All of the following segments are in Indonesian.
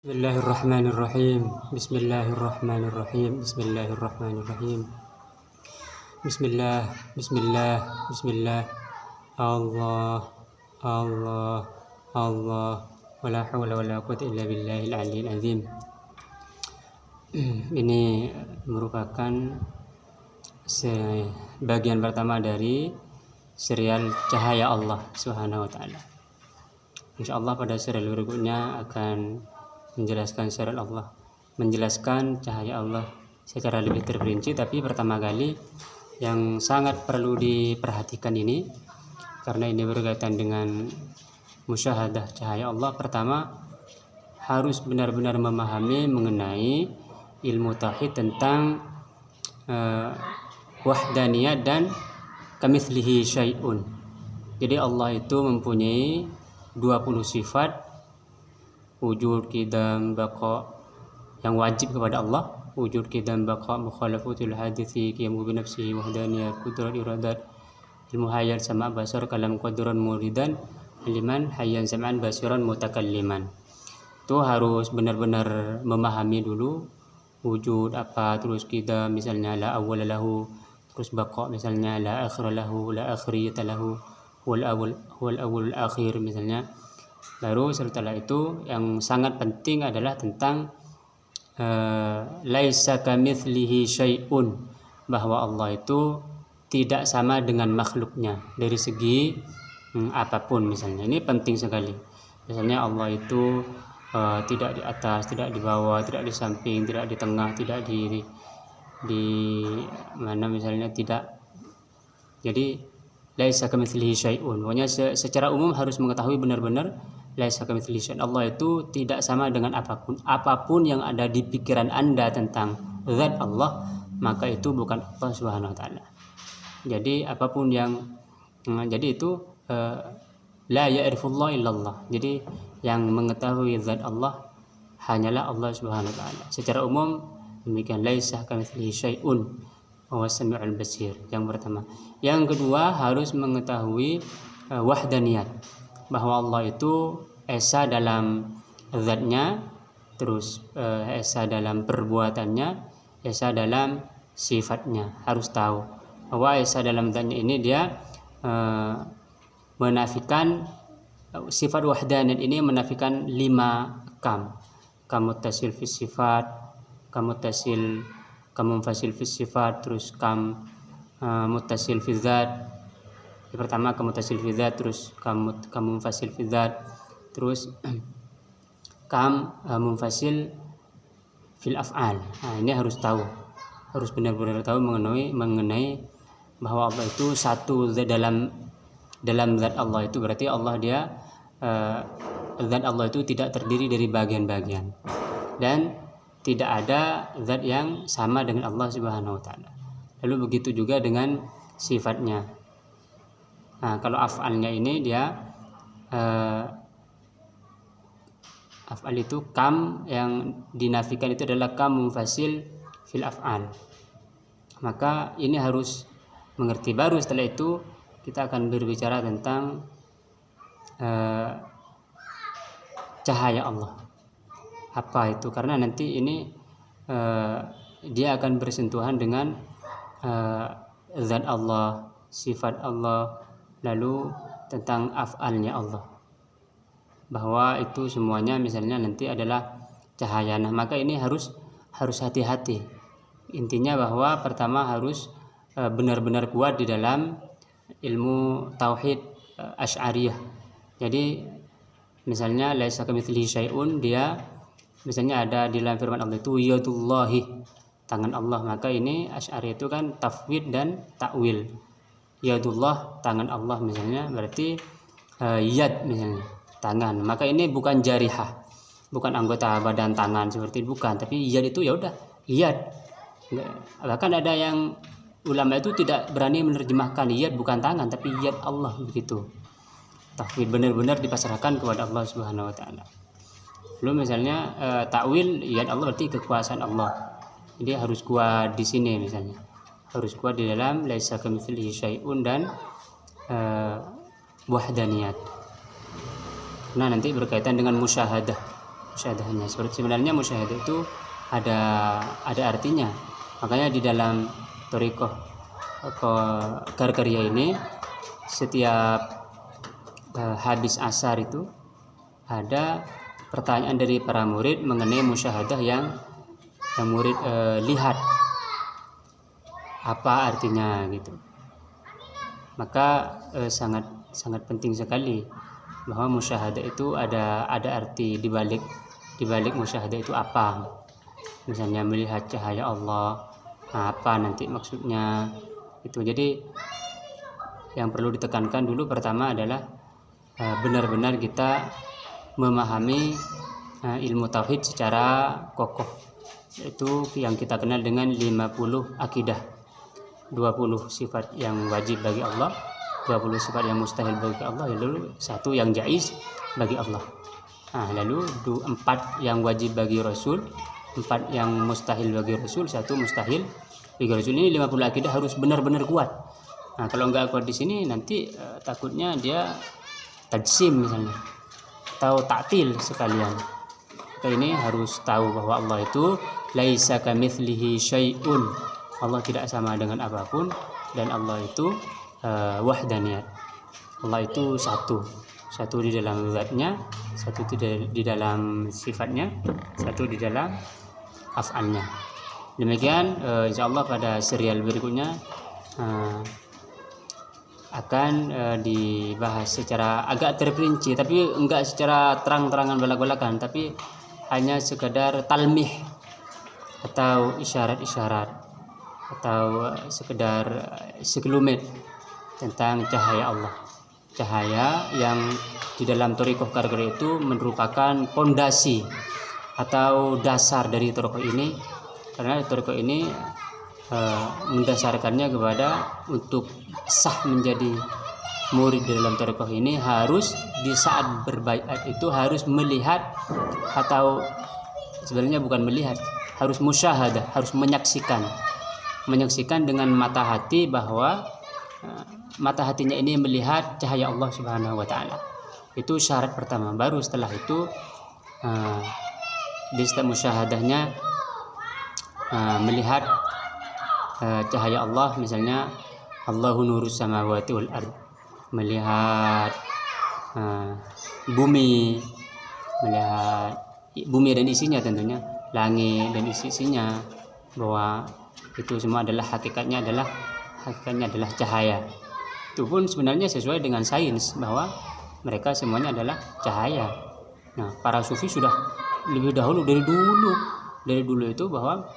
Bismillahirrahmanirrahim. Bismillahirrahmanirrahim. Bismillahirrahmanirrahim. Bismillah, bismillah, bismillah. Allah, Allah, Allah. Wala haula wala quwwata illa billahil aliyyil azim. Ini merupakan bagian pertama dari serial Cahaya Allah Subhanahu wa taala. Insyaallah pada serial berikutnya akan menjelaskan serial Allah, menjelaskan cahaya Allah secara lebih terperinci. Tapi pertama kali yang sangat perlu diperhatikan ini, karena ini berkaitan dengan musyahadah cahaya Allah, pertama harus benar-benar memahami mengenai ilmu tauhid tentang wahdaniyat dan kamitslihi syai'un. Jadi Allah itu mempunyai 20 sifat wujud, qidam, baqa yang wajib kepada Allah. Wujud, qidam, baqa, mukhalafatul hadithi, qiyamu bi nafsihi, wahdaniyat, qudrat, iradat, ilmu hayat, sama' basar, kalam, qadran, muridan, aliman, hayyan, sam'an, basiran, mutakalliman. Itu harus benar-benar memahami dulu wujud apa, terus qidam misalnya la awwala lahu, terus baqa misalnya la akhira lahu, la akhiriyata lahu, wal awwal akhir misalnya. Baru setelah itu yang sangat penting adalah tentang laisa kamitslihi syai'un, bahwa Allah itu tidak sama dengan makhluknya dari segi apapun misalnya. Ini penting sekali. Misalnya Allah itu tidak di atas, tidak di bawah, tidak di samping, tidak di tengah, tidak di mana misalnya, tidak. Jadi laisa kamitslihi syai'un. Pokoknya secara umum harus mengetahui benar-benar laisa kamitslihi syai'un. Allah itu tidak sama dengan apapun. Apapun yang ada di pikiran Anda tentang zat Allah, maka itu bukan Allah Subhanahu wa taala. Jadi apapun yang jadi itu la ya'rifullah illallah. Jadi yang mengetahui zat Allah hanyalah Allah Subhanahu wa taala. Secara umum demikian, laisa kamitslihi syai'un wa samiul basir. Yang pertama. Yang kedua, harus mengetahui wahdaniyat, bahwa Allah itu esa dalam zatnya, terus esa dalam perbuatannya, esa dalam sifatnya. Harus tahu bahwa esa dalam zatnya ini dia menafikan sifat wahdaniyat ini, menafikan 5 kam muttasil fi sifat, kam muttasil, kam munfasil fi sifat, terus kam muttasil fi zat. Yang pertama kam muttasil fi zat, terus kam munfasil fi zat, terus kam munfasil fil af'al. Nah, ini harus tahu, harus benar-benar tahu mengenai bahwa Allah itu satu dalam zat Allah itu. Berarti Allah dia zat Allah itu tidak terdiri dari bagian-bagian, dan tidak ada zat yang sama dengan Allah Subhanahu wa taala. Lalu begitu juga dengan sifatnya. Nah, kalau af'alnya ini dia af'al itu kam yang dinafikan itu adalah kam munfasil fil af'al. Maka ini harus mengerti. Baru setelah itu kita akan berbicara tentang cahaya Allah. Apa itu? Karena nanti ini dia akan bersentuhan dengan zat Allah, sifat Allah, lalu tentang af'alnya Allah, bahwa itu semuanya misalnya nanti adalah cahaya. Nah, maka ini harus hati-hati. Intinya bahwa pertama harus benar-benar kuat di dalam ilmu tauhid Asy'ariyah. Jadi misalnya laisa kamitslihi syai'un, dia misalnya ada di dalam firman Allah itu yadullahi, tangan Allah. Maka ini Asy'ariyah itu kan tafwid dan takwil. Yadullah, tangan Allah misalnya, berarti yad misalnya, tangan. Maka ini bukan jarihah, bukan anggota badan tangan seperti, bukan, tapi yad itu ya udah yad. Bahkan ada yang ulama itu tidak berani menerjemahkan yad bukan tangan, tapi yad Allah, begitu. Tafwid benar-benar dipasrahkan kepada Allah Subhanahu wa taala. Lalu misalnya takwil yad Allah berarti kekuasaan Allah. Jadi harus kuat di sini misalnya. Harus kuat di dalam laisa kamitslihi syai'un dan wahdaniyat. Nah, nanti berkaitan dengan musyahadah. musyahadahnya. Sebenarnya musyahadah itu ada artinya. Makanya di dalam thariqah Karkaria ini setiap habis asar itu ada pertanyaan dari para murid mengenai musyahadah yang murid lihat apa artinya gitu. Maka sangat penting sekali bahwa musyahadah itu ada arti di balik musyahadah itu apa. Misalnya melihat cahaya Allah, apa nanti maksudnya itu. Jadi yang perlu ditekankan dulu pertama adalah benar-benar kita memahami ilmu tauhid secara kokoh, itu yang kita kenal dengan 50 akidah, 20 sifat yang wajib bagi Allah, 20 sifat yang mustahil bagi Allah, lalu 1 yang jaiz bagi Allah. Lalu 4 yang wajib bagi Rasul, 4 yang mustahil bagi Rasul, 1 mustahil bagi Rasul. Ini 50 akidah harus benar-benar kuat. Kalau nggak kuat di sini nanti takutnya dia tajsim misalnya atau taktil sekalian. Kita ini harus tahu bahwa Allah itu laisa kamitslihi syai'un. Allah tidak sama dengan apapun, dan Allah itu wahdaniyat. Allah itu satu di dalam zatnya, satu di dalam sifatnya, satu di dalam af'alnya. Demikian insyaallah pada serial berikutnya akan dibahas secara agak terperinci, tapi enggak secara terang-terangan belak-belakan, tapi hanya sekedar talmih atau isyarat-isyarat atau sekedar sekelumit tentang cahaya Allah. Cahaya yang di dalam thariqah Karkaria itu merupakan pondasi atau dasar dari thariqah ini, karena thariqah ini mendasarkannya kepada untuk sah menjadi murid di dalam thariqah ini harus di saat berbaiat itu harus melihat, atau sebenarnya bukan melihat, harus musyahadah, harus menyaksikan dengan mata hati bahwa mata hatinya ini melihat cahaya Allah Subhanahu wa taala. Itu syarat pertama. Baru setelah itu di setiap musyahadahnya melihat cahaya Allah, misalnya Allahu nurus samawati wal ard, melihat bumi dan isinya, tentunya langit dan isinya, bahwa itu semua adalah hakikatnya adalah cahaya. Itu pun sebenarnya sesuai dengan sains bahwa mereka semuanya adalah cahaya. Nah, para sufi sudah lebih dahulu dari dulu itu bahwa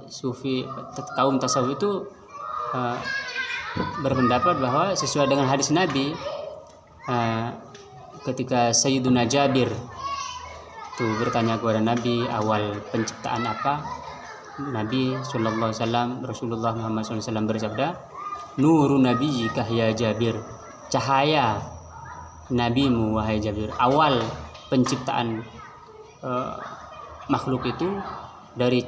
sufi kaum tasawuf itu berpendapat bahwa sesuai dengan hadis Nabi, ketika Sayyiduna Jabir itu bertanya kepada Nabi awal penciptaan apa, Nabi sallallahu alaihi wasallam, Rasulullah Muhammad sallallahu alaihi wasallam bersabda, "Nurun nabiyyika ya Jabir." Cahaya nabimu wahai Jabir. Awal penciptaan makhluk itu dari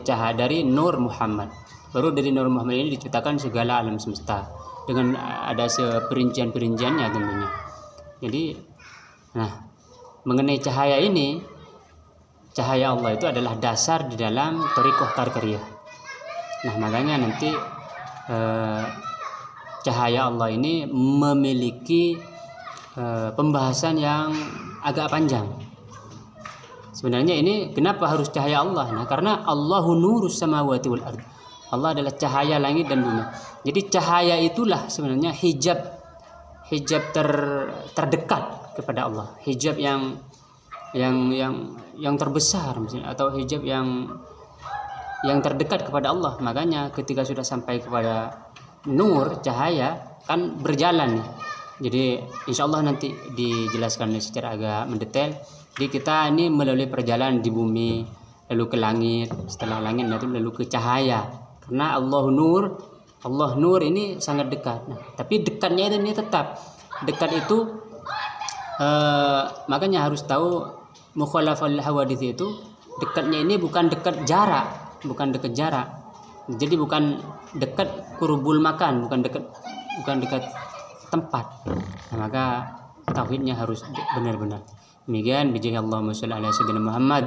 Nur Muhammad. Baru dari Nur Muhammad ini diciptakan segala alam semesta dengan ada seperincian-perinciannya tentunya. Jadi, mengenai cahaya ini, cahaya Allah itu adalah dasar di dalam thariqah Karkaria. Makanya nanti cahaya Allah ini memiliki pembahasan yang agak panjang. Sebenarnya ini kenapa harus cahaya Allah? Karena Allahu nurus samawati wal ard. Allah adalah cahaya langit dan bumi. Jadi cahaya itulah sebenarnya hijab terdekat kepada Allah. Hijab yang terbesar misalnya, atau hijab yang terdekat kepada Allah. Makanya ketika sudah sampai kepada nur, cahaya, kan berjalan nih. Jadi insya Allah nanti dijelaskan secara agak mendetail. Jadi kita ini melalui perjalanan di bumi, lalu ke langit, setelah langit lalu ke cahaya. Karena Allah nur ini sangat dekat. Tapi dekatnya ini tetap dekat itu, makanya harus tahu mukhalafal hawadits itu dekatnya ini bukan dekat jarak. Jadi bukan dekat kurbul makan, bukan dekat tempat. Maka tauhidnya harus benar-benar. Demikian bijahi Allahumma sholli ala sayyidina Muhammad